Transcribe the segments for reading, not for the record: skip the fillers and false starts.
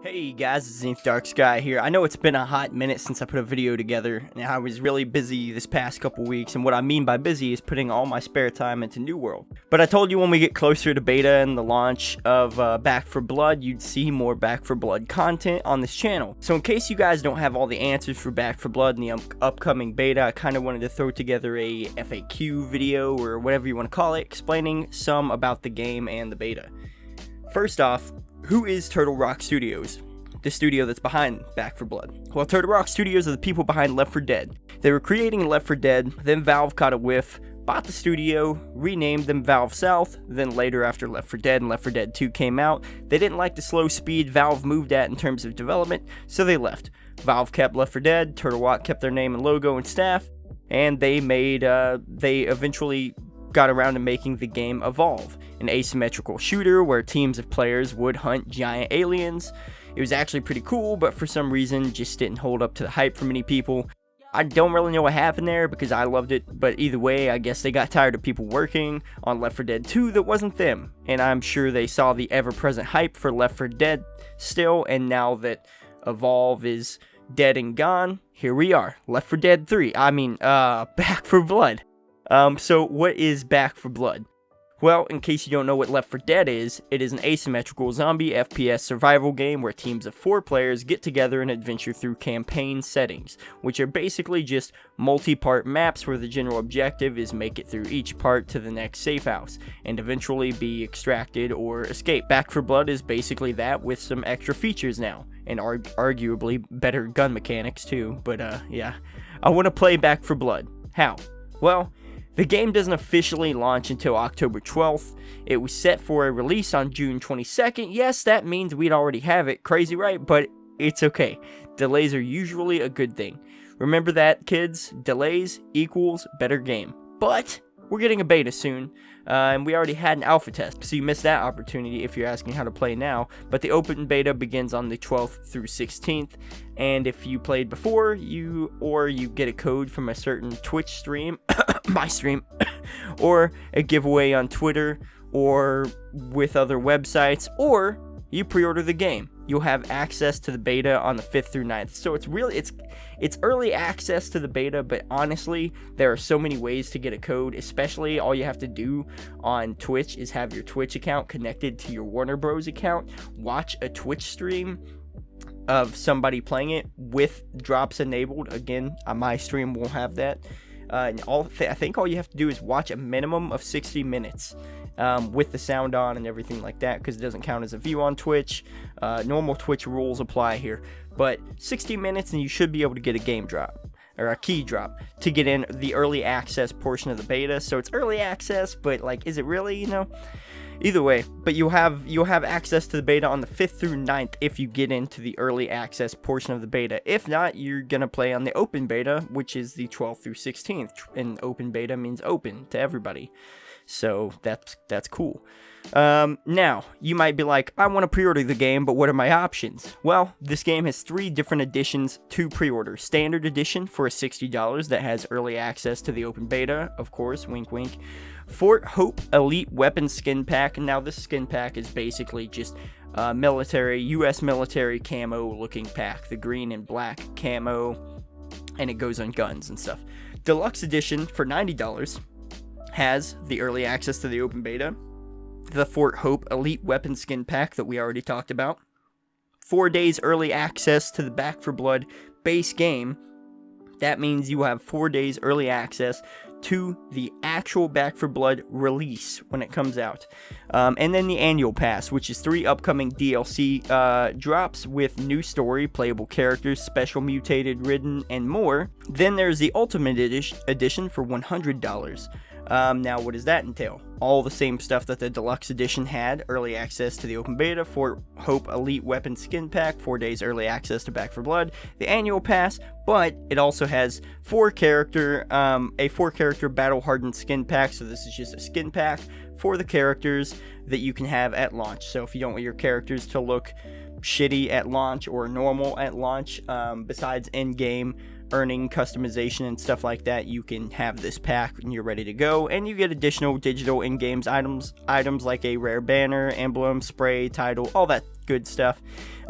Hey guys, it's Zenith Darksky here. I know it's been a hot minute since I put a video together, and I was really busy this past couple weeks, and what I mean by busy is putting all my spare time into New World. But I told you when we get closer to beta and the launch of Back 4 Blood, you'd see more Back 4 Blood content on this channel. So in case you guys don't have all the answers for Back 4 Blood in the upcoming beta, I kind of wanted to throw together a FAQ video, or whatever you want to call it, explaining some about the game and the beta. First off, who is Turtle Rock Studios? The studio that's behind Back 4 Blood. Well, Turtle Rock Studios are the people behind Left 4 Dead. They were creating Left 4 Dead, then Valve caught a whiff, bought the studio, renamed them Valve South, then later after Left 4 Dead and Left 4 Dead 2 came out, they didn't like the slow speed Valve moved at in terms of development, so they left. Valve kept Left 4 Dead, Turtle Rock kept their name and logo and staff, and they eventually got around to making the game Evolve, an asymmetrical shooter where teams of players would hunt giant aliens. It was actually pretty cool, but for some reason just didn't hold up to the hype for many people. I don't really know what happened there because I loved it, but either way, I guess they got tired of people working on Left 4 Dead 2 that wasn't them, and I'm sure they saw the ever-present hype for Left 4 Dead still, and now that Evolve is dead and gone, here we are, Left 4 Dead 3, Back 4 Blood. So what is Back 4 Blood? Well, in case you don't know what Left 4 Dead is, it is an asymmetrical zombie FPS survival game where teams of 4 players get together and adventure through campaign settings, which are basically just multi-part maps where the general objective is make it through each part to the next safe house, and eventually be extracted or escape. Back 4 Blood is basically that with some extra features now, and arguably better gun mechanics too, but yeah. I want to play Back 4 Blood. How? Well, the game doesn't officially launch until October 12th. It was set for a release on June 22nd. Yes, that means we'd already have it. Crazy, right? But it's okay. Delays are usually a good thing. Remember that, kids? Delays equals better game. But we're getting a beta soon, and we already had an alpha test, so you missed that opportunity if you're asking how to play now. But the open beta begins on the 12th through 16th, and if you played before, you get a code from a certain Twitch stream, my stream, or a giveaway on Twitter, or with other websites, or you pre-order the game. You'll have access to the beta on the 5th through 9th. So it's early access to the beta, but honestly, there are so many ways to get a code, especially all you have to do on Twitch is have your Twitch account connected to your Warner Bros. Account, watch a Twitch stream of somebody playing it with drops enabled. Again, my stream won't have that. I think all you have to do is watch a minimum of 60 minutes with the sound on and everything like that, because it doesn't count as a view on Twitch. Normal Twitch rules apply here, but 60 minutes and you should be able to get a game drop or a key drop to get in the early access portion of the beta. So it's early access, but like, is it really, Either way, but you'll have access to the beta on the 5th through 9th if you get into the early access portion of the beta. If not, you're going to play on the open beta, which is the 12th through 16th, and open beta means open to everybody. So that's cool. Now, you might be like, I want to pre-order the game, but what are my options? Well, this game has 3 different editions to pre-order. Standard edition for $60 that has early access to the open beta, of course, wink wink. Fort Hope Elite Weapon Skin Pack. Now, this skin pack is basically just U.S. military camo looking pack. The green and black camo, and it goes on guns and stuff. Deluxe edition for $90 has the early access to the open beta, the Fort Hope Elite Weapon Skin Pack that we already talked about, 4 days early access to the Back 4 Blood base game. That means you have 4 days early access to the actual Back 4 Blood release when it comes out. And then the annual pass, which is 3 upcoming DLC drops with new story, playable characters, special mutated ridden, and more. Then there's the Ultimate Edition for $100. Now, what does that entail? All the same stuff that the Deluxe Edition had, early access to the open beta, Fort Hope Elite Weapon Skin Pack, 4 days early access to Back 4 Blood, the annual pass, but it also has a 4-character Battle Hardened Skin Pack, so this is just a skin pack for the characters that you can have at launch. So if you don't want your characters to look shitty at launch or normal at launch, besides in-game earning customization and stuff like that, you can have this pack and you're ready to go. And you get additional digital in-game items like a rare banner, emblem, spray, title, all that good stuff.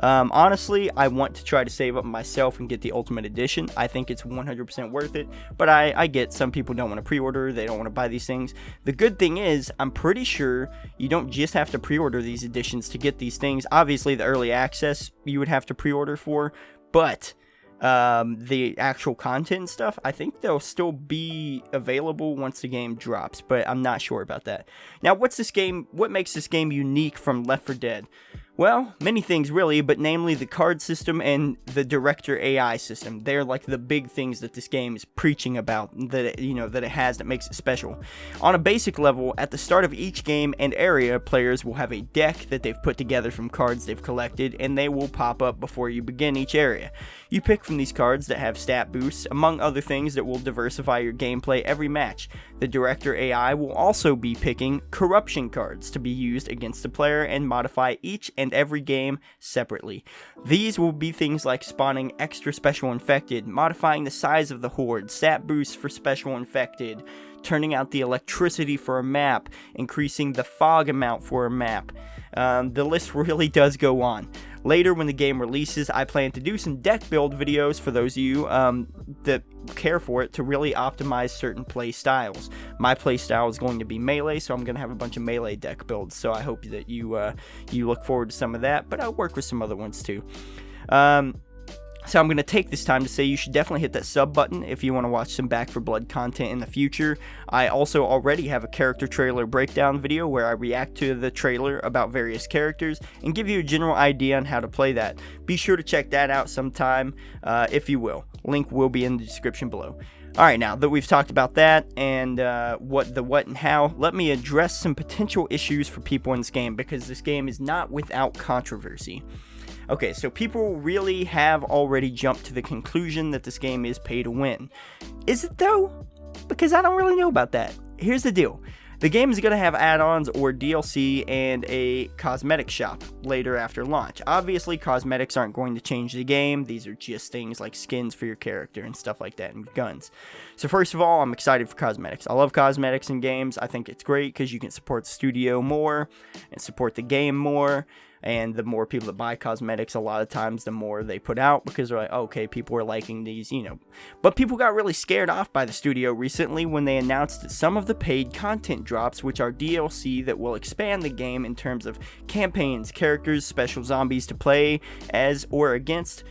Honestly, I want to try to save up myself and get the Ultimate Edition. I think it's 100% worth it, but I get some people don't want to pre-order, they don't want to buy these things. The good thing is, I'm pretty sure you don't just have to pre-order these editions to get these things. Obviously, the early access you would have to pre-order for, but the actual content and stuff, I think they'll still be available once the game drops, but I'm not sure about that. Now, what makes this game unique from Left 4 Dead? Well, many things really, but namely the card system and the director AI system. They're like the big things that this game is preaching about, that it has that makes it special. On a basic level, at the start of each game and area, players will have a deck that they've put together from cards they've collected, and they will pop up before you begin each area. You pick from these cards that have stat boosts, among other things that will diversify your gameplay every match. The director AI will also be picking corruption cards to be used against the player and modify each and every game separately. These will be things like spawning extra special infected, modifying the size of the horde, stat boosts for special infected, turning out the electricity for a map, increasing the fog amount for a map. The list really does go on. Later, when the game releases, I plan to do some deck build videos for those of you that care for it, to really optimize certain play styles. My play style is going to be melee, so I'm going to have a bunch of melee deck builds, so I hope that you look forward to some of that, but I'll work with some other ones too. So I'm going to take this time to say you should definitely hit that sub button if you want to watch some Back 4 Blood content in the future. I also already have a character trailer breakdown video where I react to the trailer about various characters and give you a general idea on how to play that. Be sure to check that out sometime if you will. Link will be in the description below. Alright, now that we've talked about that and what and how, let me address some potential issues for people in this game, because this game is not without controversy. Okay, so people really have already jumped to the conclusion that this game is pay to win. Is it though? Because I don't really know about that. Here's the deal. The game is going to have add-ons or DLC and a cosmetic shop later after launch. Obviously, cosmetics aren't going to change the game. These are just things like skins for your character and stuff like that, and guns. So first of all, I'm excited for cosmetics. I love cosmetics in games. I think it's great because you can support the studio more and support the game more. And the more people that buy cosmetics, a lot of times, the more they put out, because they're like, okay, people are liking these, But people got really scared off by the studio recently when they announced that some of the paid content drops, which are DLC that will expand the game in terms of campaigns, characters, special zombies to play as or against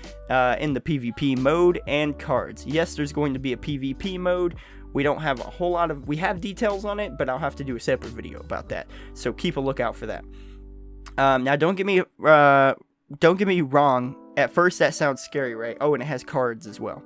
in the PvP mode, and cards. Yes, there's going to be a PvP mode. We don't have a whole lot of, we have details on it, but I'll have to do a separate video about that. So keep a lookout for that. Now, don't get me wrong. At first, that sounds scary, right? Oh, and it has cards as well.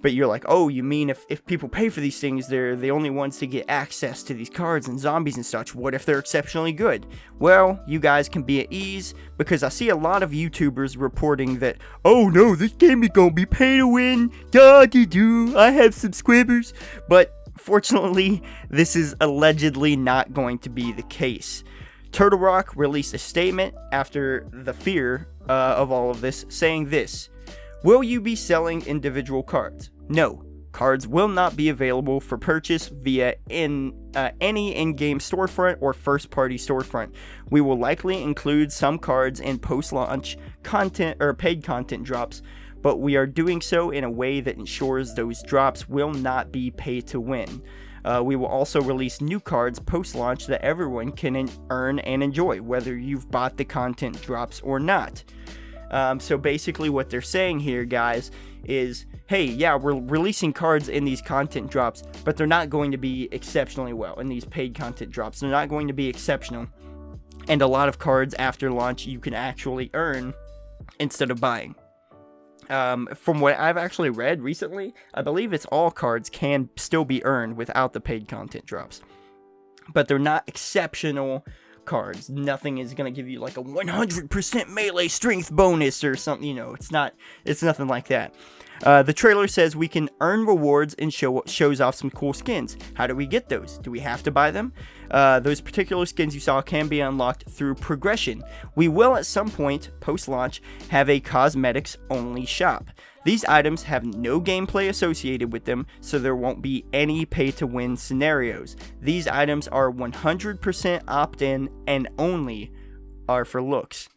But you're like, oh, you mean if people pay for these things, they're the only ones to get access to these cards and zombies and such. What if they're exceptionally good? Well, you guys can be at ease, because I see a lot of YouTubers reporting that, oh no, this game is gonna be pay to win. Da-dee-doo, I have subscribers. But fortunately, this is allegedly not going to be the case. Turtle Rock released a statement after the fear of all of this, saying this: will you be selling individual cards? No, cards will not be available for purchase via any in-game storefront or first-party storefront. We will likely include some cards in post-launch content or paid content drops, but we are doing so in a way that ensures those drops will not be pay to win. We will also release new cards post-launch that everyone can earn and enjoy, whether you've bought the content drops or not. So basically what they're saying here, guys, is, hey, yeah, we're releasing cards in these content drops, but they're not going to be exceptionally well in these paid content drops. They're not going to be exceptional. And a lot of cards after launch you can actually earn instead of buying. From what I've actually read recently, I believe it's all cards can still be earned without the paid content drops. But they're not exceptional cards. Nothing is going to give you like a 100% melee strength bonus or something, it's nothing like that. The trailer says we can earn rewards and shows off some cool skins. How do we get those? Do we have to buy them? Those particular skins you saw can be unlocked through progression. We will at some point, post-launch, have a cosmetics-only shop. These items have no gameplay associated with them, so there won't be any pay-to-win scenarios. These items are 100% opt-in and only are for looks.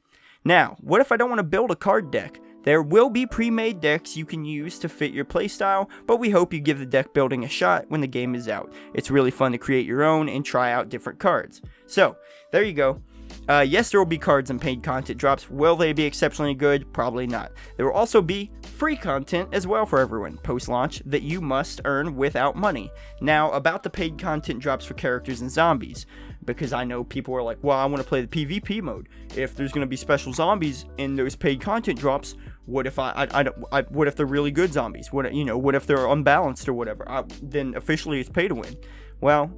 Now, what if I don't want to build a card deck? There will be pre-made decks you can use to fit your playstyle, but we hope you give the deck building a shot when the game is out. It's really fun to create your own and try out different cards. So, there you go. Yes, there will be cards and paid content drops. Will they be exceptionally good? Probably not. There will also be free content as well for everyone post-launch that you must earn without money. Now, about the paid content drops for characters and zombies, because I know people are like, well, I want to play the PvP mode. If there's going to be special zombies in those paid content drops, what if what if they're really good zombies? What if they're unbalanced or whatever? Then officially it's pay to win. Well,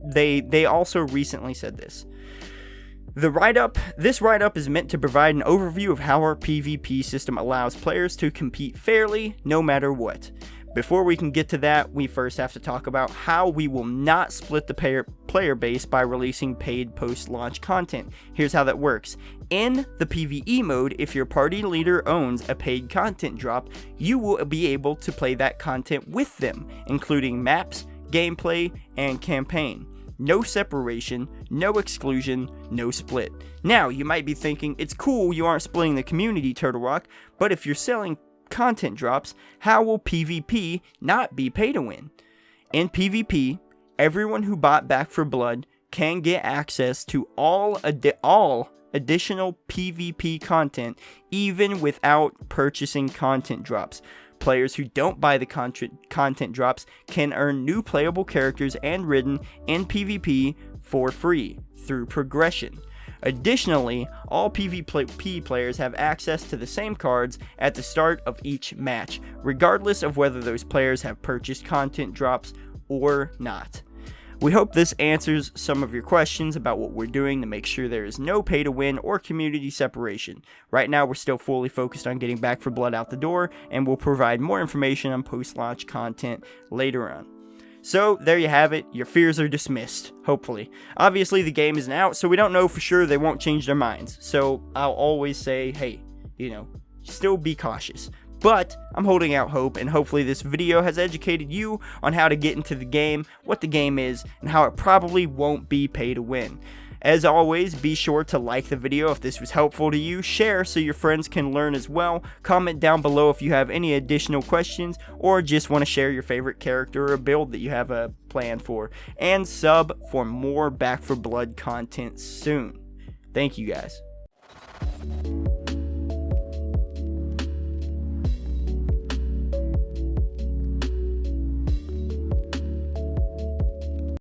they also recently said this. This write-up is meant to provide an overview of how our PvP system allows players to compete fairly, no matter what. Before we can get to that, we first have to talk about how we will not split the player base by releasing paid post-launch content. Here's how that works. In the PvE mode, if your party leader owns a paid content drop, you will be able to play that content with them, including maps, gameplay, and campaign. No separation, no exclusion, no split. Now, you might be thinking, it's cool you aren't splitting the community, Turtle Rock, but if you're selling content drops, how will PvP not be pay to win? In PvP, everyone who bought Back 4 Blood can get access to all additional PvP content, even without purchasing content drops. Players who don't buy the content drops can earn new playable characters and ridden in PvP for free through progression. Additionally, all PvP players have access to the same cards at the start of each match, regardless of whether those players have purchased content drops or not. We hope this answers some of your questions about what we're doing to make sure there is no pay to win or community separation. Right now, we're still fully focused on getting Back 4 Blood out the door, and we'll provide more information on post-launch content later on. So, there you have it. Your fears are dismissed, hopefully. Obviously, the game isn't out, so we don't know for sure they won't change their minds. So, I'll always say, hey, still be cautious. But I'm holding out hope, and hopefully this video has educated you on how to get into the game, what the game is, and how it probably won't be pay to win. As always, be sure to like the video if this was helpful to you, share so your friends can learn as well, comment down below if you have any additional questions, or just want to share your favorite character or build that you have a plan for, and sub for more Back 4 Blood content soon. Thank you guys.